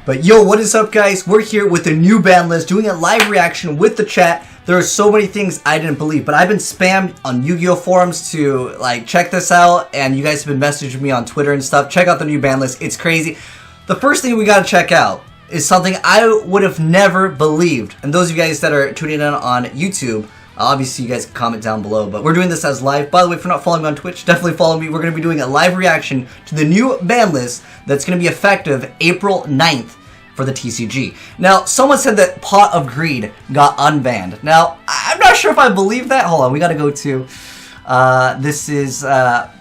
But yo, what is up, guys? We're here with a new ban list, doing a live reaction with the chat. There are so many things I didn't believe, but I've been spammed on Yu-Gi-Oh forums to like check this out, and you guys have been messaging me on Twitter and stuff. Check out the new ban list. It's crazy. The first thing we gotta check out is something I would have never believed. And those of you guys that are tuning in on YouTube, obviously you guys can comment down below, but we're doing this as live. By the way, if you're not following me on Twitch, definitely follow me. We're going to be doing a live reaction to the new ban list that's going to be effective April 9th for the TCG. Now, someone said that Pot of Greed got unbanned. Now, I'm not sure if I believe that. Hold on, we got to go to, this is, Pot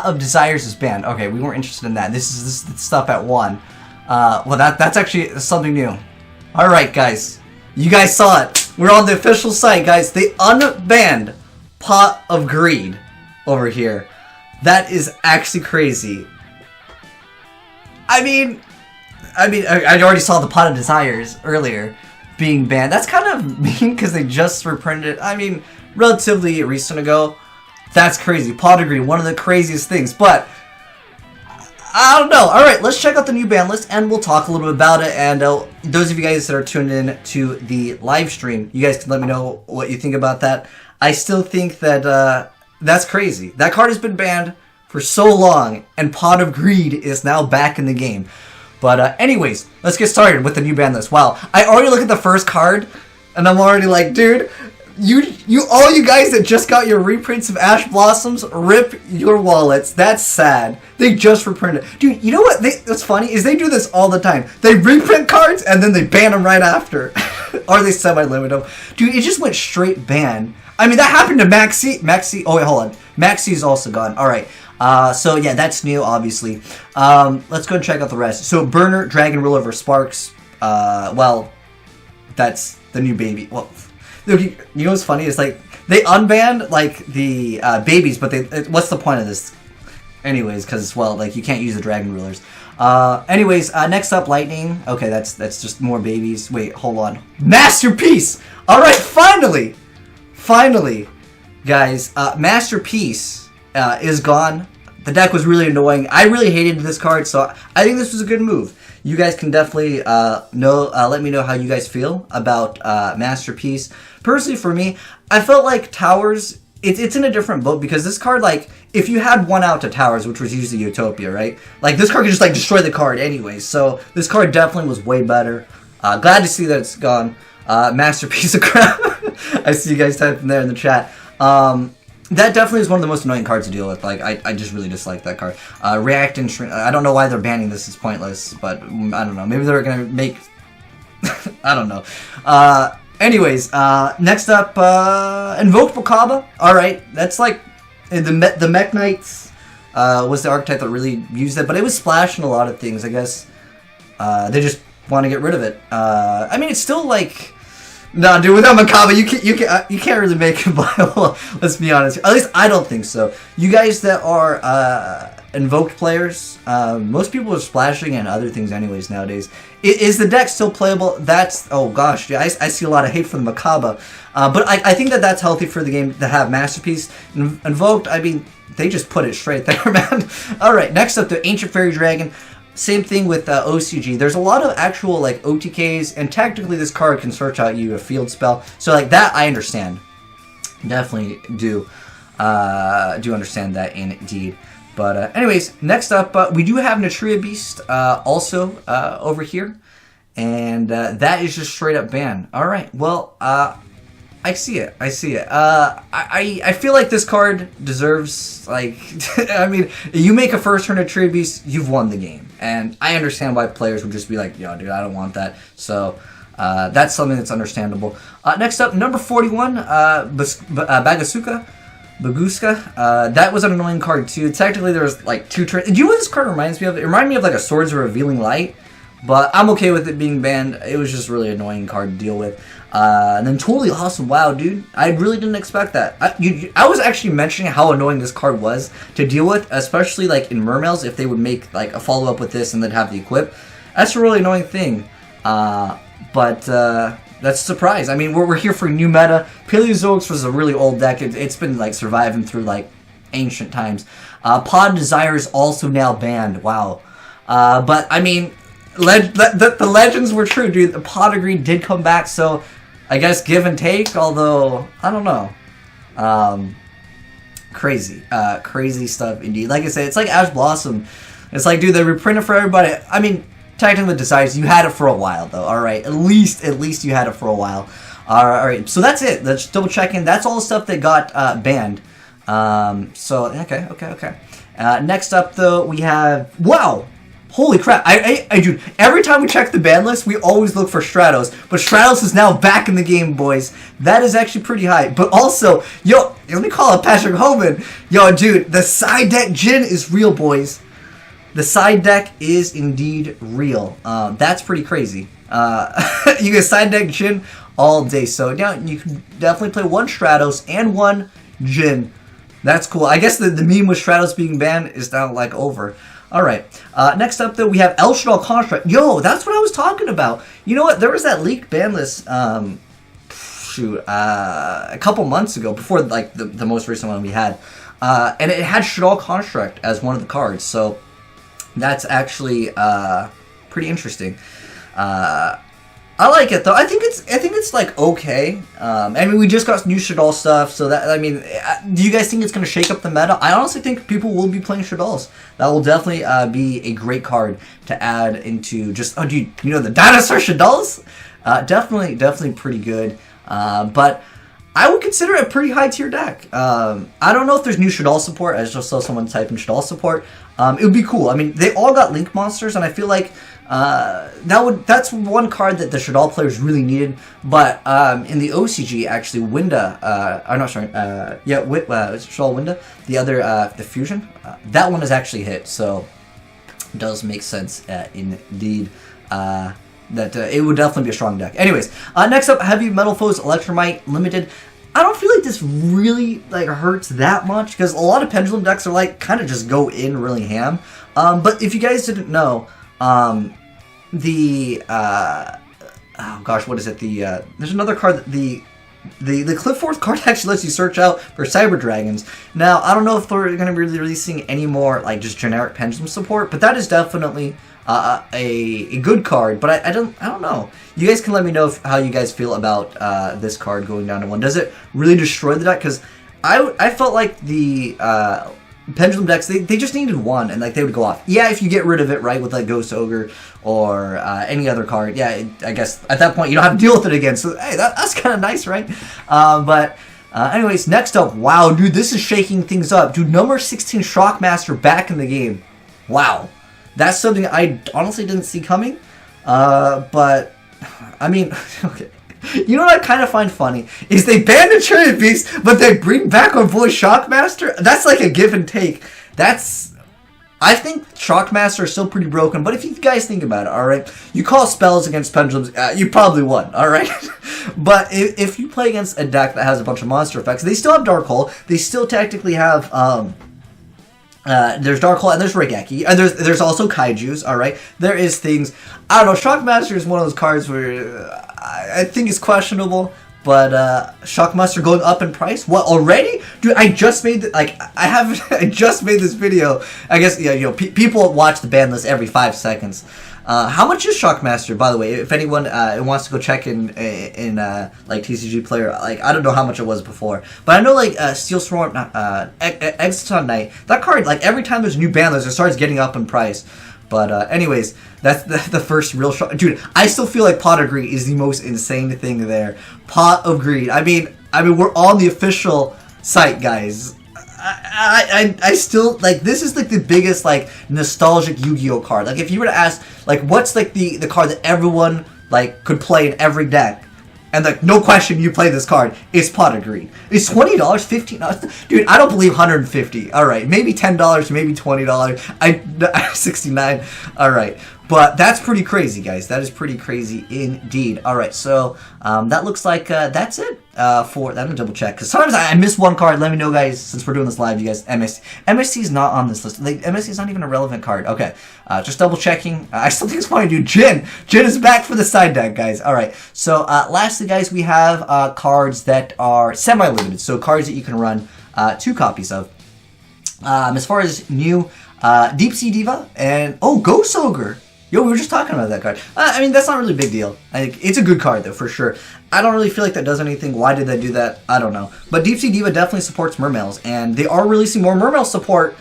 of Desires is banned. Okay, we weren't interested in that. This is stuff at 1. Well, that's actually something new. Alright, guys. You guys saw it. We're on the official site, guys. They unbanned Pot of Greed over here. That is actually crazy. I mean, I already saw the Pot of Desires earlier being banned. That's kind of mean because they just reprinted it. I mean, relatively recent ago. That's crazy. Pot of Greed, one of the craziest things. But I don't know. Alright, let's check out the new ban list and we'll talk a little bit about it. And those of you guys that are tuned in to the live stream, you guys can let me know what you think about that. I still think that that's crazy. That card has been banned for so long, and Pot of Greed is now back in the game. But anyways, let's get started with the new ban list. Wow, I already look at the first card, and I'm already like, dude, all you guys that just got your reprints of Ash Blossoms, rip your wallets. That's sad. They just reprinted. Dude, you know what's funny is they do this all the time. They reprint cards and then they ban them right after. Or they semi-limit them. Dude, it just went straight ban. I mean, that happened to Maxi. Oh, wait, hold on. Maxi is also gone. All right. So, yeah, that's new, obviously. Let's go and check out the rest. So, Burner, Dragon Ruler vs. Sparks. Well, that's the new baby. Well, you know what's funny? It's like they unbanned like the babies, but what's the point of this? Anyways, because well, like you can't use the dragon rulers. Anyways, next up, lightning. Okay, that's just more babies. Wait, hold on. Masterpiece. All right, finally, guys. Masterpiece is gone. The deck was really annoying. I really hated this card, so I think this was a good move. You guys can definitely let me know how you guys feel about Masterpiece. Personally, for me, I felt like Towers, it's in a different boat because this card, like, if you had one out to Towers, which was usually Utopia, right? Like, this card could just, like, destroy the card anyways. So, this card definitely was way better. Glad to see that it's gone. Masterpiece of Crown. I see you guys typing there in the chat. That definitely is one of the most annoying cards to deal with. Like, I just really dislike that card. React and Shrink. I don't know why they're banning this. It's pointless. But, I don't know. Maybe they're going to make... I don't know. Anyways, next up, Invoked Bokaba. Alright, that's like... The Mech Knights was the archetype that really used it. But it was splashing a lot of things, I guess. They just want to get rid of it. I mean, it's still like... No, dude, without Makaba, you can't really make it viable. Let's be honest. At least I don't think so. You guys that are Invoked players, most people are splashing and other things anyways nowadays. Is the deck still playable? That's... Oh gosh, dude, I see a lot of hate for the Makaba. But I think that's healthy for the game to have Masterpiece. Invoked, I mean, they just put it straight there, man. Alright, next up, the Ancient Fairy Dragon. Same thing with OCG. There's a lot of actual like OTKs, and technically this card can search out you a field spell. So like that, I understand. Definitely do understand that indeed. But anyways, next up, we do have Natria Beast also over here, and that is just straight up ban. All right, well, I see it. I feel like this card deserves, like, I mean, you make a first turn Natria Beast, you've won the game. And I understand why players would just be like, yo, dude, I don't want that. So, that's something that's understandable. Next up, number 41, Baguska. That was an annoying card, too. Technically, there was, like, 2 turns. Do you know what this card reminds me of? It reminded me of, like, a Swords of Revealing Light. But I'm okay with it being banned. It was just really annoying card to deal with. And then Totally Awesome. Wow, dude. I really didn't expect that. I was actually mentioning how annoying this card was to deal with, especially like in Mermails, if they would make like a follow-up with this and then have the equip. That's a really annoying thing. But that's a surprise. I mean, we're here for new meta. Paleozoics was a really old deck. It's been like surviving through like ancient times. Pod Desire is also now banned. Wow. But I mean, the legends were true, dude. The pot of greed did come back, so I guess give and take. Although I don't know, crazy, crazy stuff indeed. Like I said, it's like Ash Blossom. It's like, dude, they reprinted for everybody. I mean, technically, Decides, you had it for a while, though. All right, at least you had it for a while. All right, so that's it. Let's double check in. That's all the stuff that got banned. So okay. Next up, though, we have holy crap! I dude, every time we check the ban list, we always look for Stratos, but Stratos is now back in the game, boys. That is actually pretty high. But also, yo, let me call up Patrick Homan. Yo, dude, the side deck Jin is real, boys. The side deck is indeed real. That's pretty crazy. You can side deck Jin all day. So yeah, you can definitely play one Stratos and one Jin. That's cool. I guess the meme with Stratos being banned is now like over. All right. Next up, though, we have El Shaddoll Construct. Yo, that's what I was talking about. You know what? There was that leaked ban list. A couple months ago, before like the most recent one we had, and it had Shaddoll Construct as one of the cards. So that's actually pretty interesting. I like it though. I think it's like okay. I mean, we just got new Shaddoll stuff, so that, I mean, do you guys think it's gonna shake up the meta? I honestly think people will be playing Shaddolls. That will definitely be a great card to add into just dude, you know the dinosaur Shaddolls? Definitely pretty good. But I would consider it a pretty high tier deck. I don't know if there's new Shaddoll support. I just saw someone type in Shaddoll support. It would be cool. I mean, they all got Link monsters, and I feel like that's one card that the Shaddoll players really needed. But in the OCG, actually, Winda, I'm not sure. Shaddoll Winda, the other, the fusion, that one is actually hit. So it does make sense indeed. That it would definitely be a strong deck. Anyways, next up, Heavy Metal Foes Electromite Limited. I don't feel like this really like hurts that much because a lot of Pendulum decks are like kind of just go in really ham. But if you guys didn't know, oh gosh, what is it? There's another card that the Cliff card actually lets you search out for Cyber Dragons. Now, I don't know if they're going to be releasing any more like just generic Pendulum support, but that is definitely a good card. But I don't know. You guys can let me know how you guys feel about this card going down to 1. Does it really destroy the deck? Because I felt like the Pendulum decks, they just needed 1 and like they would go off. Yeah, if you get rid of it, right, with like Ghost Ogre or any other card, yeah, I guess at that point you don't have to deal with it again. So hey, that's kind of nice, right? Anyways, next up, wow, dude, this is shaking things up. Dude, number 16 Shockmaster back in the game. Wow. That's something I honestly didn't see coming. But, I mean, okay. You know what I kind of find funny? Is they banned the Chariot Beast, but they bring back our boy Shockmaster? That's like a give and take. I think Shockmaster is still pretty broken, but if you guys think about it, alright? You call spells against Pendulums, you probably won, alright? But if you play against a deck that has a bunch of monster effects, they still have Dark Hole, they still technically have, there's Dark Hole and there's Regeki, and there's also Kaijus, alright? There is things, I don't know, Shockmaster is one of those cards where I think it's questionable, but Shockmaster going up in price? What, already? Dude, I just made, I just made this video. I guess, yeah, you know, people watch the ban list every 5 seconds. How much is Shockmaster, by the way? If anyone wants to go check in like TCG Player, like I don't know how much it was before, but I know like Steel Swarm, Exciton Knight, that card, like every time there's a new ban list, it starts getting up in price. But anyways, that's the first real shock. Dude, I still feel like Pot of Greed is the most insane thing there. Pot of Greed. I mean, we're on the official site, guys. I still, like, this is like the biggest like nostalgic Yu-Gi-Oh card. Like, if you were to ask, like, what's like the card that everyone like could play in every deck, and like no question you play this card, it's Pot of Greed. It's $20, $15, dude. I don't believe $150. All right, maybe $10, maybe $20. 69. All right. But that's pretty crazy, guys. That is pretty crazy indeed. All right, so that looks like that's it for that. I'm gonna double check because sometimes I miss one card. Let me know, guys, since we're doing this live. You guys, MST is not on this list. Like, MST is not even a relevant card. Okay, just double checking. I still think it's funny, dude. Jin is back for the side deck, guys. All right. So lastly, guys, we have cards that are semi-limited. So cards that you can run 2 copies of. As far as new, Deep Sea Diva, and oh, Ghost Ogre. Yo, we were just talking about that card. I mean, that's not really a big deal. It's a good card, though, for sure. I don't really feel like that does anything. Why did they do that? I don't know. But Deep Sea Diva definitely supports Mermails, and they are releasing more Mermail support.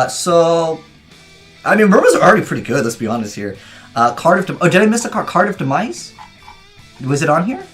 So, I mean, Mermails are already pretty good, let's be honest here. Card of... Oh, did I miss a card? Card of Demise? Was it on here?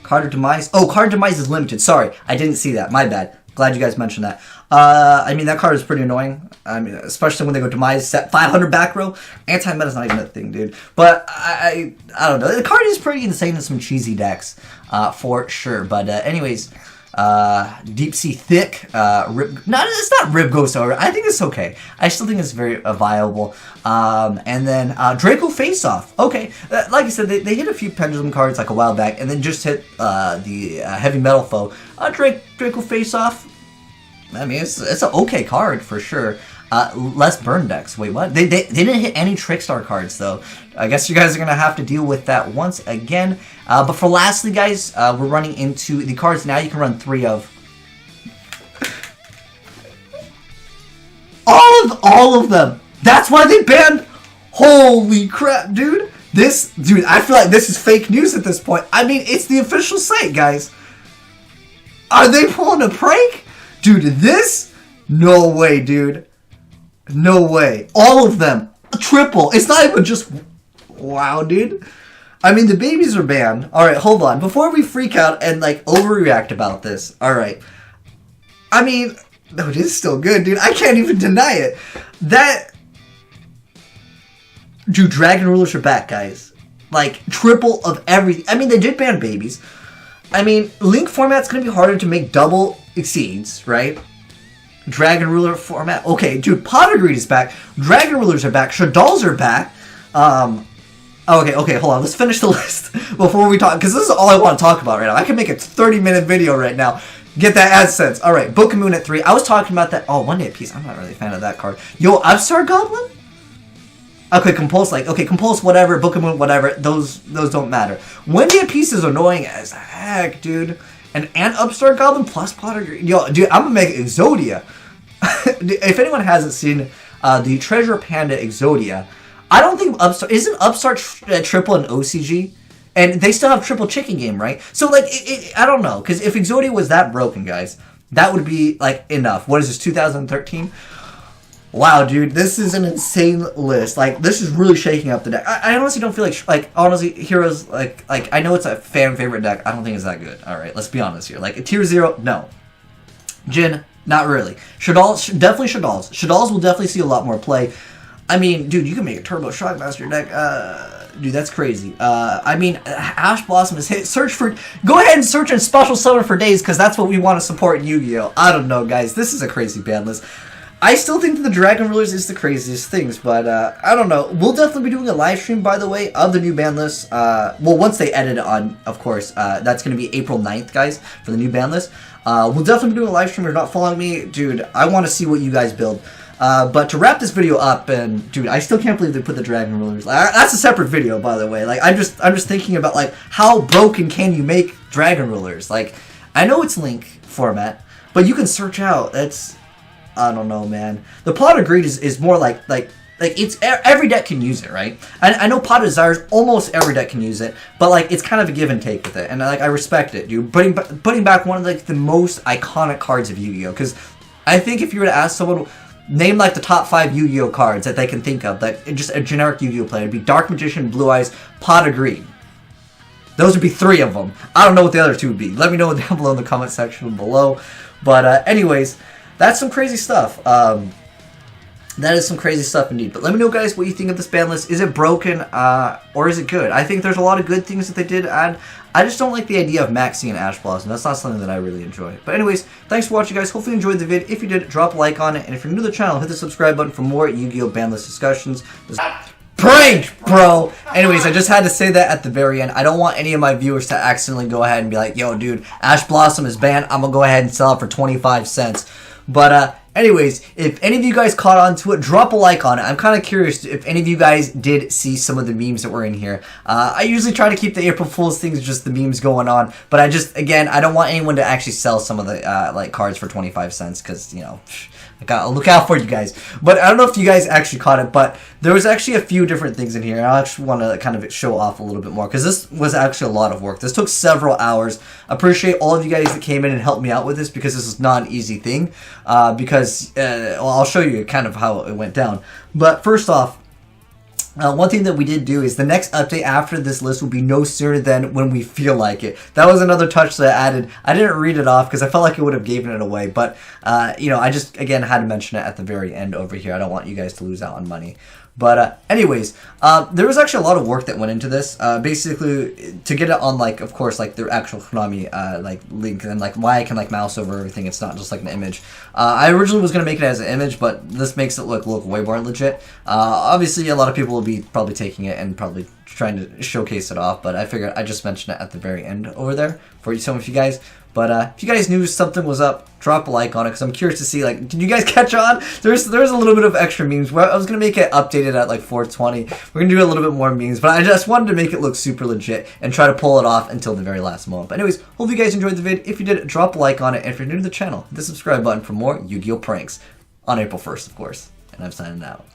Card of Demise? Oh, Card of Demise is limited. Sorry, I didn't see that. My bad. Glad you guys mentioned that. I mean, that card is pretty annoying. I mean, especially when they go Demise, set 500 back row. Anti-meta's not even a thing, dude. But I don't know. The card is pretty insane in some cheesy decks, for sure. But anyways, Deep Sea Thick, Rip... No, it's not Rib Ghost Ogre. I think it's okay. I still think it's very viable. And then Draco Face Off. Okay, like I said, they hit a few Pendulum cards like a while back, and then just hit the Heavy Metal Foe. Draco Face Off. I mean, it's an okay card for sure. Less burn decks. Wait, what? They didn't hit any Trickstar cards though. I guess you guys are gonna have to deal with that once again. But for lastly, guys, we're running into the cards now. You can run 3 of. All of them. That's why they banned. Holy crap, dude! Dude, I feel like this is fake news at this point. I mean, it's the official site, guys. Are they pulling a prank? Dude, this? No way, dude. No way. All of them. Triple. It's not even just... Wow, dude. I mean, the babies are banned. Alright, hold on. Before we freak out and, like, overreact about this. Alright. I mean... No, it is still good, dude. I can't even deny it. That... Dude, Dragon Rulers are back, guys. Like, triple of everything. I mean, they did ban babies. I mean, Link format's going to be harder to make double exceeds, right? Dragon Ruler format. Okay, dude, Pot of Greed is back. Dragon Rulers are back. Shaddols are back. Okay, hold on. Let's finish the list before we talk, because this is all I want to talk about right now. I can make a 30-minute video right now. Get that AdSense. All right, Book of Moon at 3. I was talking about that. Oh, One Day Piece. I'm not really a fan of that card. Yo, Upstart Goblin? Okay, Compulse, like, okay, Compulse, whatever, Book of Moon, whatever, those don't matter. One Day Piece is annoying as heck, dude. And Upstart Goblin plus Potter Greed. Yo, dude, I'm gonna make Exodia. If anyone hasn't seen the Treasure Panda Exodia, I don't think isn't Upstart triple in OCG? And they still have triple chicken game, right? So, like, I don't know, because if Exodia was that broken, guys, that would be, like, enough. What is this, 2013? Wow, dude, this is an insane list. Like, this is really shaking up the deck. I honestly don't feel like, honestly, Heroes, like, I know it's a fan favorite deck. I don't think it's that good. All right, let's be honest here. Like, a tier 0, no. Jin, not really. Shaddols, definitely Shaddols. Shaddols will definitely see a lot more play. I mean, dude, you can make a Turbo Shockmaster deck. Dude, that's crazy. I mean, Ash Blossom is hit. Go ahead and search and special summon for days, because that's what we want to support in Yu-Gi-Oh! I don't know, guys. This is a crazy ban list. I still think that the Dragon Rulers is the craziest things, but I don't know. We'll definitely be doing a live stream, by the way, of the new ban list. Well, once they edit it on, of course. That's going to be April 9th, guys, for the new ban list. We'll definitely be doing a live stream. If you're not following me, dude, I want to see what you guys build. But to wrap this video up, and dude, I still can't believe they put the Dragon Rulers. That's a separate video, by the way. Like, I'm just thinking about, like, how broken can you make Dragon Rulers? Like, I know it's Link format, but you can search out. I don't know, man. The Pot of Greed is more like it's every deck can use it, right? I know Pot of Desires, almost every deck can use it, but like it's kind of a give and take with it, and like I respect it, dude. Putting back one of like the most iconic cards of Yu-Gi-Oh, because I think if you were to ask someone name like the top 5 Yu-Gi-Oh cards that they can think of, like just a generic Yu-Gi-Oh player, it'd be Dark Magician, Blue Eyes, Pot of Greed. Those would be 3 of them. I don't know what the other 2 would be. Let me know down below in the comment section below. But anyways. That's some crazy stuff. That is some crazy stuff indeed. But let me know, guys, what you think of this ban list. Is it broken, or is it good? I think there's a lot of good things that they did add. I just don't like the idea of maxing and Ash Blossom. That's not something that I really enjoy. But anyways, thanks for watching, guys. Hopefully you enjoyed the vid. If you did, drop a like on it. And if you're new to the channel, hit the subscribe button for more Yu-Gi-Oh! Ban list discussions. Prank, bro! Anyways, I just had to say that at the very end. I don't want any of my viewers to accidentally go ahead and be like, yo, dude, Ash Blossom is banned. I'm gonna go ahead and sell it for 25 cents. But, anyways, if any of you guys caught on to it, drop a like on it. I'm kind of curious if any of you guys did see some of the memes that were in here. I usually try to keep the April Fool's things just the memes going on. But again, I don't want anyone to actually sell some of the, like, cards for 25 cents. Because, you know, I gotta look out for you guys. But I don't know if you guys actually caught it, but there was actually a few different things in here. And I actually want to kind of show off a little bit more because this was actually a lot of work. This took several hours. I appreciate all of you guys that came in and helped me out with this because this is not an easy thing. Well, I'll show you kind of how it went down. But first off, one thing that we did do is the next update after this list will be no sooner than when we feel like it. That was another touch that I added. I didn't read it off because I felt like it would have given it away. But, you know, I just, again, had to mention it at the very end over here. I don't want you guys to lose out on money. But anyways, there was actually a lot of work that went into this. Basically, to get it on, like, of course, like, their actual Konami, like, link, and, like, why I can, like, mouse over everything. It's not just, like, an image. I originally was going to make it as an image, but this makes it look way more legit. Obviously, a lot of people will be probably taking it and probably trying to showcase it off, but I figured I just mentioned it at the very end over there for some of you guys. But if you guys knew something was up, drop a like on it because I'm curious to see, like, did you guys catch on? There's a little bit of extra memes. I was going to make it updated at like 420. We're going to do a little bit more memes, but I just wanted to make it look super legit and try to pull it off until the very last moment. But anyways, hope you guys enjoyed the vid. If you did, drop a like on it. And if you're new to the channel, hit the subscribe button for more Yu-Gi-Oh! Pranks on April 1st, of course. And I'm signing out.